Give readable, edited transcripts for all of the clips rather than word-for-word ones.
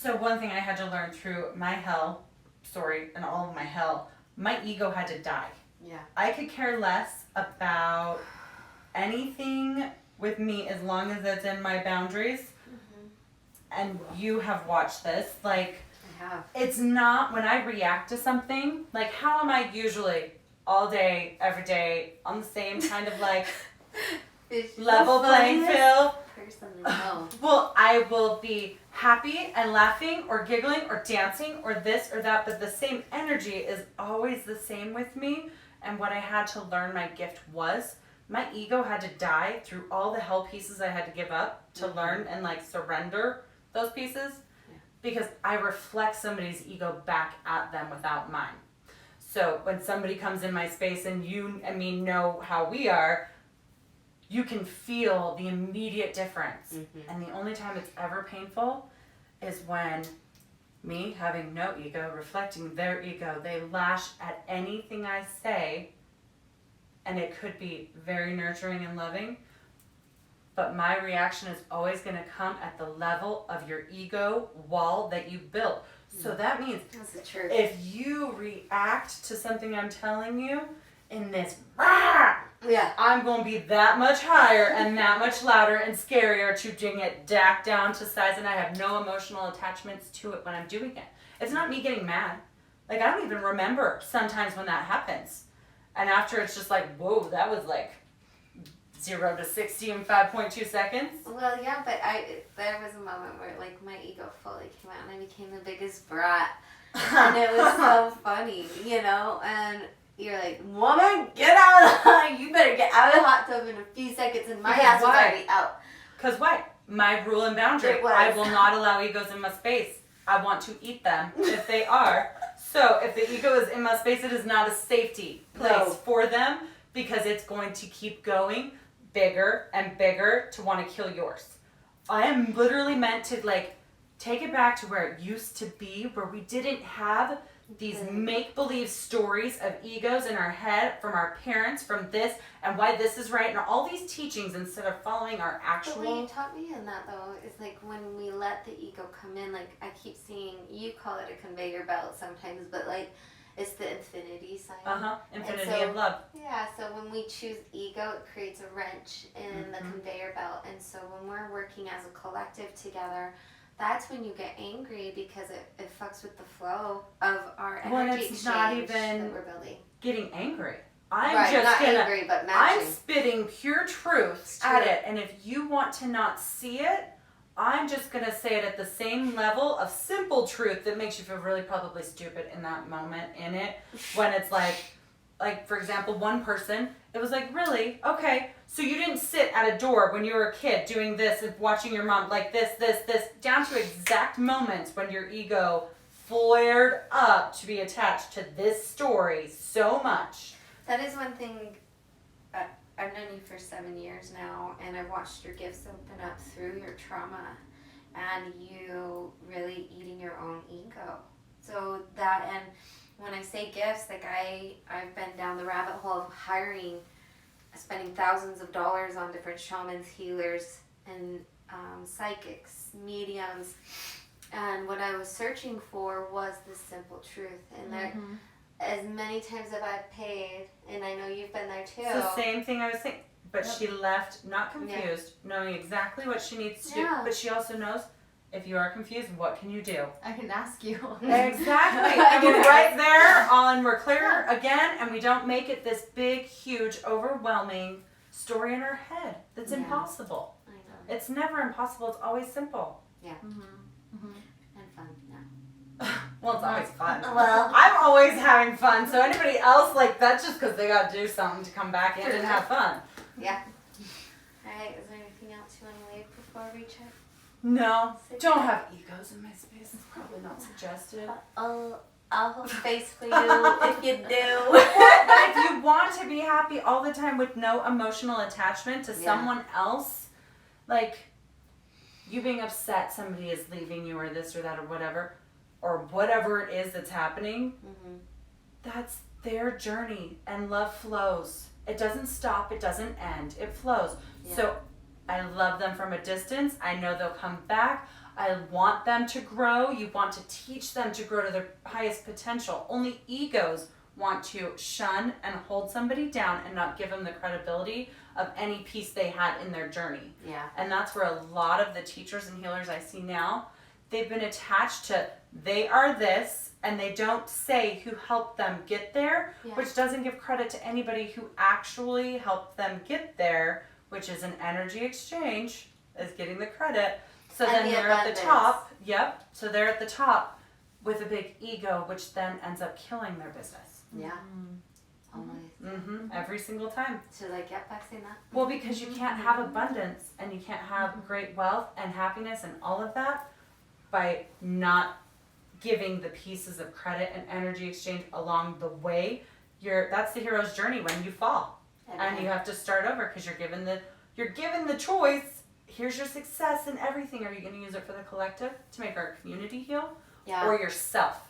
So one thing I had to learn through my hell story and all of my hell, my ego had to die. Yeah. I could care less about anything with me as long as it's in my boundaries. Mm-hmm. And you have watched this. Like, I have. it's not when I react to something, like how am I usually all day, every day, on the same kind of like level playing field? Personally, no. Well, I will be happy and laughing or giggling or dancing or this or that, but the same energy is always the same with me. And what I had to learn my gift was, my ego had to die through all the hell pieces I had to give up to learn and like surrender those pieces, because I reflect somebody's ego back at them without mine. So when somebody comes in my space and you and me know how we are, you can feel the immediate difference. Mm-hmm. And the only time it's ever painful is when me having no ego, reflecting their ego, they lash at anything I say, and it could be very nurturing and loving, but my reaction is always going to come at the level of your ego wall that you built. So that means That's the truth. if you react to something I'm telling you in this, I'm going to be that much higher and that much louder and scarier to bring it back down to size, and I have no emotional attachments to it when I'm doing it. It's not me getting mad. Like, I don't even remember sometimes when that happens. And after, it's just like, whoa, that was like 0 to 60 in 5.2 seconds. Well, yeah, but there was a moment where like my ego fully came out and I became the biggest brat, and it was so funny, you know. And you're like, woman, get out of the hot. You better get out of the hot tub in a few seconds, and my ass was already out. Because what? My rule and boundary. I will not allow egos in my space. I want to eat them if they are. So if the ego is in my space, it is not a safety place for them, because it's going to keep going bigger and bigger to want to kill yours. I am literally meant to like take it back to where it used to be, where we didn't have these make-believe stories of egos in our head from our parents, from this, and why this is right, and all these teachings instead of following our actual... But what you taught me in that, though, is like when we let the ego come in, like I keep seeing, you call it a conveyor belt sometimes, but like it's the infinity sign. Infinity of love. Yeah, so when we choose ego, it creates a wrench in the conveyor belt. And so when we're working as a collective together, that's when you get angry, because it fucks with the flow of our energy it's not even that we're building. Getting angry. Angry, but matching. I'm spitting pure truth at it, and if you want to not see it, I'm just going to say it at the same level of simple truth that makes you feel really probably stupid in that moment in it, when it's like for example, one person, it was like, really? Okay, so you didn't sit at a door when you were a kid doing this and watching your mom like this, down to exact moments when your ego flared up to be attached to this story so much. That is one thing. I've known you for 7 years now, and I've watched your gifts open up through your trauma and you really eating your own ego. So that, and when I say gifts, like I've been down the rabbit hole of spending thousands of dollars on different shamans, healers, and psychics, mediums. And what I was searching for was the simple truth. And there, as many times as I've paid, and I know you've been there too. It's the same thing I was saying. But she left not confused, knowing exactly what she needs to do. But she also knows, if you are confused, what can you do? I can ask you. Exactly. And we're right there on, we're clear again, and we don't make it this big, huge, overwhelming story in our head that's impossible. I know. It's never impossible. It's always simple. Yeah. And fun. Yeah. Well, it's always fun. Well, I'm always having fun. So anybody else, like, that's just because they got to do something to come back in and have fun. Yeah. All right. Is there anything else you want to leave before we check? No. Don't have egos in my space. It's probably not suggested. I'll hold space for you if you do. But if you want to be happy all the time with no emotional attachment to someone else, like you being upset somebody is leaving you or this or that or whatever it is that's happening, that's their journey, and love flows. It doesn't stop. It doesn't end. It flows. Yeah. So I love them from a distance. I know they'll come back. I want them to grow. You want to teach them to grow to their highest potential. Only egos want to shun and hold somebody down and not give them the credibility of any piece they had in their journey. Yeah. And that's where a lot of the teachers and healers I see now, they've been attached to they are this, and they don't say who helped them get there, which doesn't give credit to anybody who actually helped them get there, which is an energy exchange, is getting the credit. So and then they're at the top. Yep. So they're at the top with a big ego, which then ends up killing their business. Yeah. Always. Every single time. So like, yep, I've seen that. Well, because you can't have abundance and you can't have great wealth and happiness and all of that by not giving the pieces of credit and energy exchange along the way. That's the hero's journey when you fall. And you have to start over because you're given the choice. Here's your success and everything. Are you going to use it for the collective to make our community heal? Yeah. Or yourself?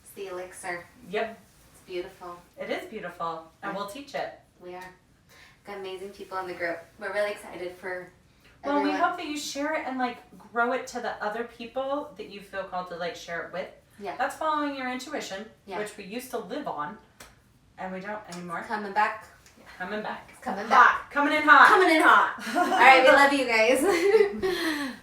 It's the elixir. Yep. It's beautiful. It is beautiful. And we'll teach it. We are. Got amazing people in the group. We're really excited for everyone. We hope that you share it and like grow it to the other people that you feel called to like share it with. Yeah. That's following your intuition, which we used to live on, and we don't anymore. Coming back. Coming back. Coming back. Coming in hot. Coming in hot. All right, we love you guys.